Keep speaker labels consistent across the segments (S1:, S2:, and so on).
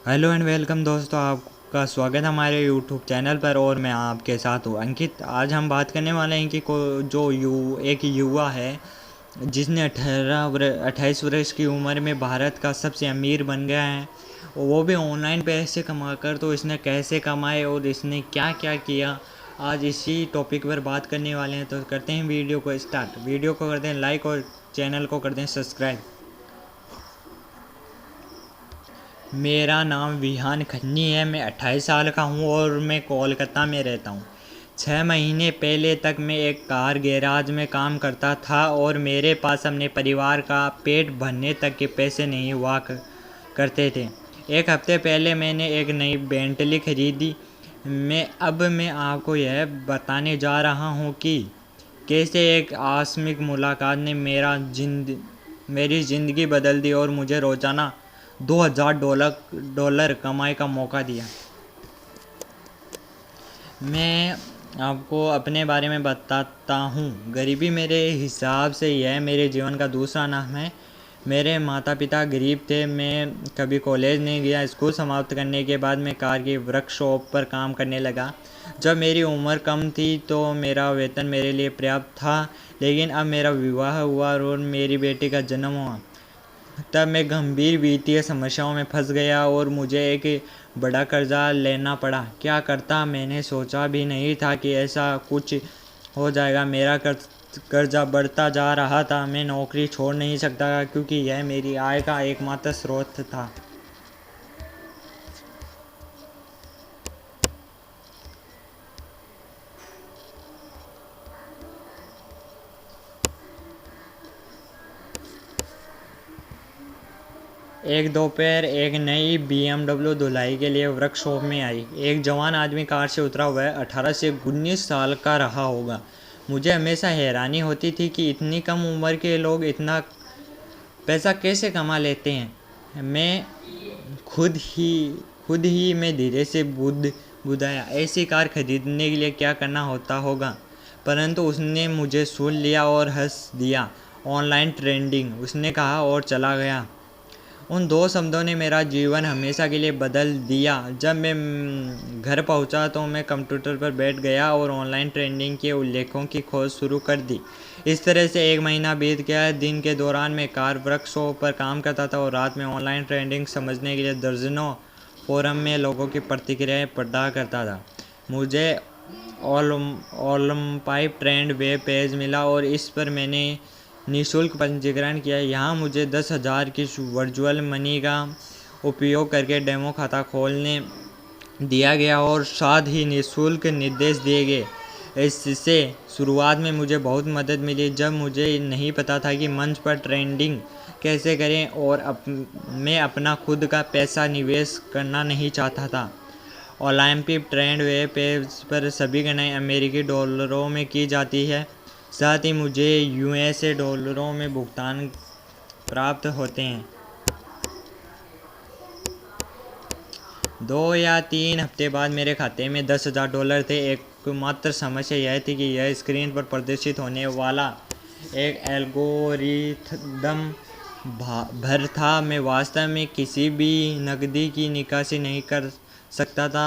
S1: Hello and welcome दोस्तों, आपका स्वागत है हमारे यूट्यूब चैनल पर। और मैं आपके साथ हूँ अंकित। आज हम बात करने वाले हैं कि एक युवा है जिसने 28 वर्ष की उम्र में भारत का सबसे अमीर बन गया है, वो भी ऑनलाइन पैसे कमाकर। तो इसने कैसे कमाए और इसने क्या क्या किया, आज इसी टॉपिक पर बात करने वाले हैं। तो करते हैं वीडियो को स्टार्ट। वीडियो को करते हैं लाइक और चैनल को करते हैं सब्सक्राइब। मेरा नाम विहान खन्नी है। मैं 28 साल का हूँ और मैं कोलकाता में रहता हूँ। 6 महीने पहले तक मैं एक कार गैराज में काम करता था और मेरे पास अपने परिवार का पेट भरने तक के पैसे नहीं हुआ करते थे। एक हफ्ते पहले मैंने एक नई बेंटली खरीदी। मैं आपको यह बताने जा रहा हूँ कि कैसे एक आकस्मिक मुलाकात ने मेरी ज़िंदगी बदल दी और मुझे रोज़ाना $2000 डॉलर कमाई का मौका दिया। मैं आपको अपने बारे में बताता हूँ। गरीबी मेरे हिसाब से यह मेरे जीवन का दूसरा नाम है। मेरे माता पिता गरीब थे। मैं कभी कॉलेज नहीं गया। स्कूल समाप्त करने के बाद मैं कार की वर्कशॉप पर काम करने लगा। जब मेरी उम्र कम थी तो मेरा वेतन मेरे लिए पर्याप्त था, लेकिन अब मेरा विवाह हुआ और मेरी बेटी का जन्म हुआ। तब मैं गंभीर वित्तीय समस्याओं में फंस गया और मुझे एक बड़ा कर्जा लेना पड़ा। क्या करता, मैंने सोचा भी नहीं था कि ऐसा कुछ हो जाएगा। मेरा कर्जा बढ़ता जा रहा था। मैं नौकरी छोड़ नहीं सकता था क्योंकि यह मेरी आय का एकमात्र स्रोत था। एक दोपहर एक नई BMW धुलाई के लिए वर्कशॉप में आई। एक जवान आदमी कार से उतरा। वह 18 से 19 साल का रहा होगा। मुझे हमेशा हैरानी होती थी कि इतनी कम उम्र के लोग इतना पैसा कैसे कमा लेते हैं। मैं खुद ही खुद ही मैं धीरे से बुधाया ऐसी कार खरीदने के लिए क्या करना होता होगा, परंतु उसने मुझे सुन लिया और हंस दिया। ऑनलाइन ट्रेंडिंग, उसने कहा और चला गया। उन दो शब्दों ने मेरा जीवन हमेशा के लिए बदल दिया। जब मैं घर पहुंचा तो मैं कंप्यूटर पर बैठ गया और ऑनलाइन ट्रेंडिंग के उल्लेखों की खोज शुरू कर दी। इस तरह से एक महीना बीत गया। दिन के दौरान मैं कार वर्कशॉप पर काम करता था और रात में ऑनलाइन ट्रेंडिंग समझने के लिए दर्जनों फोरम में लोगों की प्रतिक्रियाएं पढ़ा करता था। मुझे ओलम्पाइप ट्रेंड वेब पेज मिला और इस पर मैंने निःशुल्क पंजीकरण किया। यहाँ मुझे 10,000 की वर्चुअल मनी का उपयोग करके डेमो खाता खोलने दिया गया और साथ ही निःशुल्क निर्देश दिए गए। इससे शुरुआत में मुझे बहुत मदद मिली जब मुझे नहीं पता था कि मंच पर ट्रेंडिंग कैसे करें, और मैं अपना खुद का पैसा निवेश करना नहीं चाहता था। ओलंपिक ट्रेंड वेब पेज पर सभी गणनाएं अमेरिकी डॉलरों में की जाती है। साथ ही मुझे USA डॉलरों में भुगतान प्राप्त होते हैं। 2 या 3 हफ्ते बाद मेरे खाते में $10,000 थे। एकमात्र समस्या यह थी कि यह स्क्रीन पर प्रदर्शित होने वाला एक एल्गोरिथम भर था। मैं वास्तव में किसी भी नकदी की निकासी नहीं कर सकता था।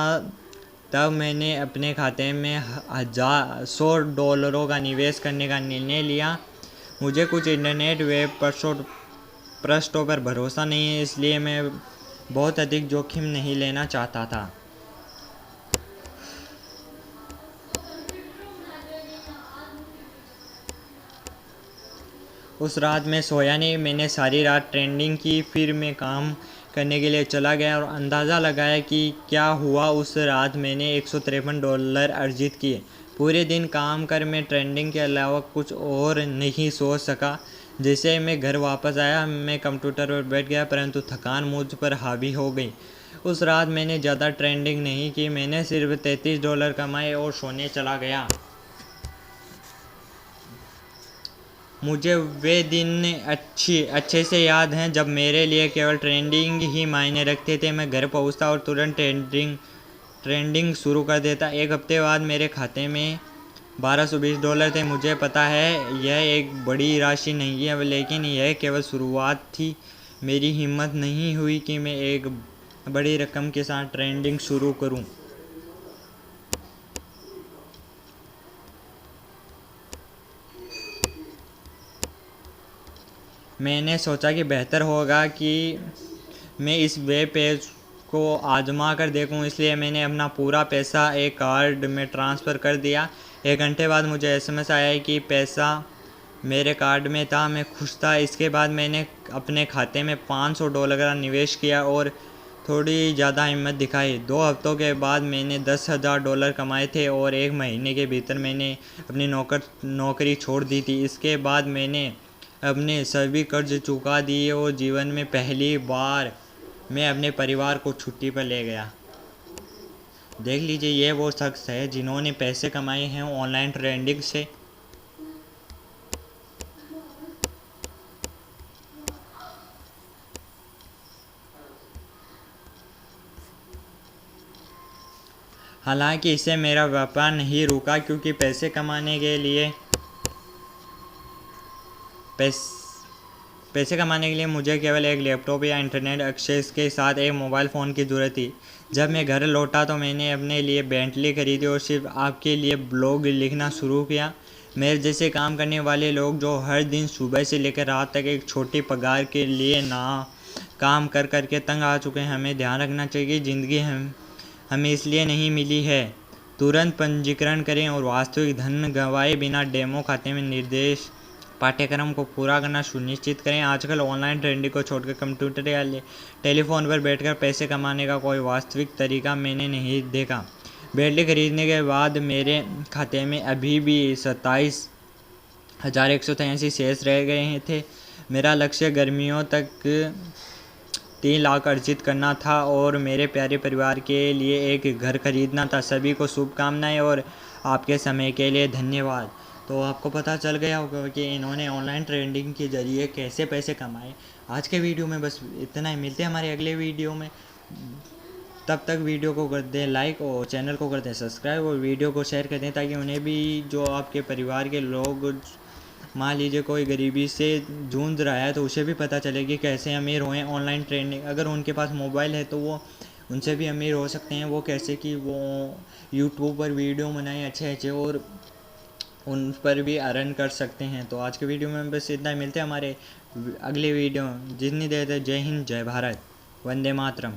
S1: तब मैंने अपने खाते में $100 का निवेश करने का निर्णय लिया। मुझे कुछ इंटरनेट वेब पृष्ठों पर भरोसा नहीं है, इसलिए मैं बहुत अधिक जोखिम नहीं लेना चाहता था। उस रात मैं सोया नहीं। मैंने सारी रात ट्रेंडिंग की। फिर मैं काम करने के लिए चला गया और अंदाज़ा लगाया कि क्या हुआ। उस रात मैंने $153 अर्जित किए। पूरे दिन काम कर मैं ट्रेंडिंग के अलावा कुछ और नहीं सोच सका। जैसे मैं घर वापस आया मैं कंप्यूटर पर बैठ गया, परंतु थकान मुझ पर हावी हो गई। उस रात मैंने ज़्यादा ट्रेंडिंग नहीं की। मैंने सिर्फ $33 कमाए और सोने चला गया। मुझे वे दिन अच्छे से याद हैं जब मेरे लिए केवल ट्रेंडिंग ही मायने रखते थे। मैं घर पहुंचता और तुरंत ट्रेंडिंग शुरू कर देता। एक हफ्ते बाद मेरे खाते में $1220 थे। मुझे पता है यह एक बड़ी राशि नहीं है, लेकिन यह केवल शुरुआत थी। मेरी हिम्मत नहीं हुई कि मैं एक बड़ी रकम के साथ ट्रेडिंग शुरू करूं। मैंने सोचा कि बेहतर होगा कि मैं इस वेब पेज को आजमा कर देखूं, इसलिए मैंने अपना पूरा पैसा एक कार्ड में ट्रांसफ़र कर दिया। 1 घंटे बाद मुझे एसएमएस आया कि पैसा मेरे कार्ड में था। मैं खुश था। इसके बाद मैंने अपने खाते में $500 का निवेश किया और थोड़ी ज़्यादा हिम्मत दिखाई। 2 हफ्तों के बाद मैंने $10,000 कमाए थे और 1 महीने के भीतर मैंने अपनी नौकरी छोड़ दी थी। इसके बाद मैंने अपने सभी कर्ज चुका दिए और जीवन में पहली बार मैं अपने परिवार को छुट्टी पर ले गया। देख लीजिए, ये वो शख्स है जिन्होंने पैसे कमाए हैं ऑनलाइन ट्रेडिंग से। हालांकि इससे मेरा व्यापार नहीं रुका, क्योंकि पैसे कमाने के लिए मुझे केवल एक लैपटॉप या इंटरनेट एक्सेस के साथ एक मोबाइल फ़ोन की ज़रूरत थी। जब मैं घर लौटा तो मैंने अपने लिए बेंटली खरीदी और सिर्फ आपके लिए ब्लॉग लिखना शुरू किया। मेरे जैसे काम करने वाले लोग जो हर दिन सुबह से लेकर रात तक एक छोटी पगार के लिए ना काम कर कर के तंग आ चुके हैं, हमें ध्यान रखना चाहिए कि ज़िंदगी हमें इसलिए नहीं मिली है। तुरंत पंजीकरण करें और वास्तविक धन गंवाए बिना डेमो खाते में निर्देश पाठ्यक्रम को पूरा करना सुनिश्चित करें। आजकल ऑनलाइन ट्रेडिंग को छोड़कर कंप्यूटर या टेलीफोन पर बैठकर पैसे कमाने का कोई वास्तविक तरीका मैंने नहीं देखा। बेंटली खरीदने के बाद मेरे खाते में अभी भी 27,183 शेष रह गए थे। मेरा लक्ष्य गर्मियों तक 3 लाख अर्जित करना था और मेरे प्यारे परिवार के लिए एक घर खरीदना था। सभी को शुभकामनाएं और आपके समय के लिए धन्यवाद। तो आपको पता चल गया होगा कि इन्होंने ऑनलाइन ट्रेडिंग के ज़रिए कैसे पैसे कमाए। आज के वीडियो में बस इतना ही। मिलते हैं हमारे अगले वीडियो में। तब तक वीडियो को कर दें लाइक और चैनल को कर दें सब्सक्राइब और वीडियो को शेयर कर दें, ताकि उन्हें भी, जो आपके परिवार के लोग, मान लीजिए कोई गरीबी से जूझ रहा है, तो उसे भी पता चले कि कैसे अमीर हुए ऑनलाइन ट्रेडिंग। अगर उनके पास मोबाइल है तो वो उनसे भी अमीर हो सकते हैं। वो कैसे कि वो यूट्यूब पर वीडियो बनाए अच्छे अच्छे और उन पर भी अर्न कर सकते हैं। तो आज के वीडियो में बस इतना ही। मिलते हैं हमारे अगले वीडियो। जितनी देर तक जय हिंद, जय भारत, वंदे मातरम।